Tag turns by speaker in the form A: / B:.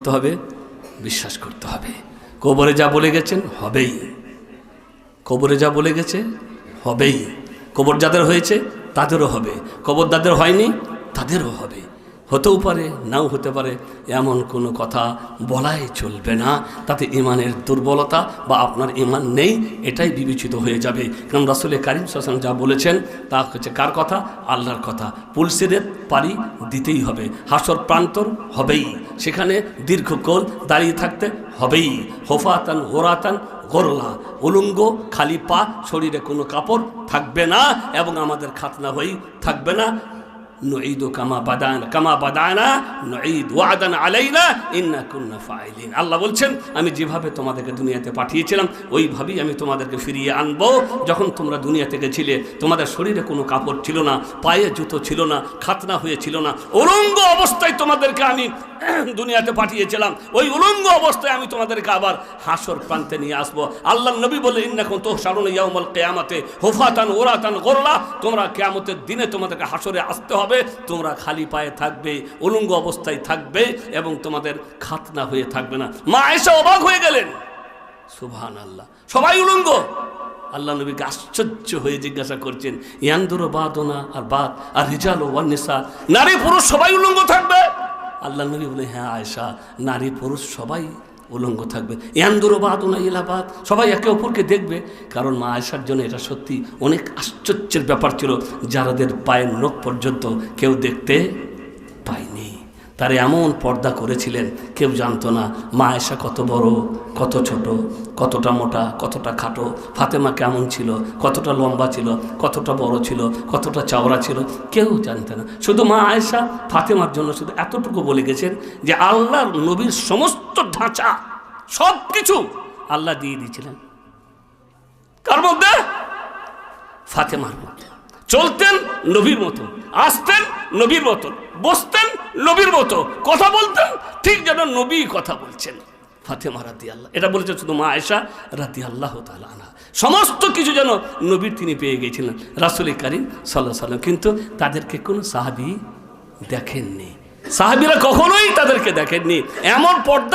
A: করতে হবে? বিশ্বাস করতে হবে। কবরে যা বলে গেছেন হবেই, কবরে যা বলে গেছে হবেই। কবর যাদের হয়েছে তাদেরও হবে, কবর যাদের হয়নি তাদেরও হবে। হতেও পারে নাও হতে পারে, এমন কোনো কথা বলাই চলবে না, তাতে ইমানের দুর্বলতা বা আপনার ইমান নেই এটাই বিবেচিত হয়ে যাবে। কারণ রাসূল কারীম সাল্লাল্লাহু আলাইহি ওয়াসাল্লাম যা বলেছেন তা হচ্ছে কার কথা? আল্লাহর কথা। পুলসিদের পারি দিতেই হবে, হাসর প্রান্তর হবেই, সেখানে দীর্ঘকাল দাঁড়িয়ে থাকতে হবেই। হোফাতান গোরাতান গোরলা, উলঙ্গ খালি পা, শরীরে কোনো কাপড় থাকবে না এবং আমাদের খাতনা হয়েই থাকবে না। নুঈদু কামা বাদানা নুঈদ ওয়াদান আলাইনা ইন্না কুন্না ফাইলিন। আল্লাহ বলছেন আমি যেভাবে তোমাদেরকে দুনিয়াতে পাঠিয়েছিলাম ওইভাবেই আমি তোমাদেরকে ফিরিয়ে আনবো। যখন তোমরা দুনিয়া থেকে ছিলে তোমাদের শরীরে কোনো কাপড় ছিল না, পায়ে জুতো ছিল না, খাতনা হয়েছিল না, উলঙ্গ অবস্থায় তোমাদেরকে আমি দুনিয়াতে পাঠিয়েছিলাম। ওই উলঙ্গ অবস্থায় আমি তোমাদেরকে আবার হাসর প্রান্তে নিয়ে আসবো। আল্লাহর নবী বলে ইন্নাকুম তুহশারুনা ইয়াউমাল কিয়ামাতে হুফাতান উরাতান গোরলা, তোমরা কিয়ামতের দিনে তোমাদেরকে হাসরে আসতে হবে, তোমরা খালি পায়ে থাকবে, উলঙ্গ অবস্থায় থাকবে এবং তোমাদের খাতনা হয়ে থাকবে না। মা আয়েশা অবাক হয়ে গেলেন, সুবহানাল্লাহ, সবাই উলঙ্গ। আল্লাহ নবীকে আশ্চর্য হয়ে জিজ্ঞাসা করছেন ইয়ানদুরু বাদুনা আর বাদ আর রিজালু ওয়ান নিসা, নারী পুরুষ সবাই উলঙ্গ থাকবে? আল্লাহ নবী বলে হ্যাঁ আয়েশা, নারী পুরুষ সবাই উলঙ্গ থাকবে। ইয়ানদুরু বাদুনা ইলা বাদ, সবাই একে অপরকে দেখবে। কারণ মা আয়েশার জন্য এটা সত্যি অনেক আশ্চর্যের ব্যাপার ছিল, যারাদের পায়ের নখ পর্যন্ত কেউ দেখতে পায়নি। তারা এমন পর্দা করেছিলেন কেউ জানতো না মা আয়েশা কত বড় কত ছোট, কতটা মোটা কতটা খাটো, ফাতেমা কেমন ছিল, কতটা লম্বা ছিল, কতটা বড় ছিল, কতটা চওড়া ছিল, কেউ জানতো না। শুধু মা আয়েশা ফাতেমার জন্য শুধু এতটুকু বলে গেছেন যে আল্লাহর নবীর সমস্ত ঢাঁচা সব কিছু আল্লাহ দিয়ে দিয়েছিলেন কার মধ্যে? ফাতেমার মধ্যে। চলতেন নবীর মতো, আসতেন নবীর মতো, বসতেন নবীর মতো, কথা বলতেন ঠিক যেন নবী কথা বলছেন। ফাতেমা রাদিয়াল্লাহু, এটা বলেছেন শুধু মা আয়েশা রাদিয়াল্লাহু তাআলা আনহা। সমস্ত কিছু যেন নবীর তিনি পেয়ে গিয়েছিলেন রাসূল কারীম সাল্লাল্লাহু আলাইহি ওয়াসাল্লাম। কিন্তু তাদেরকে কোনো সাহাবী দেখেননি, সাহাবীরা কখনোই তাদেরকে দেখেননি। এমন পর্দা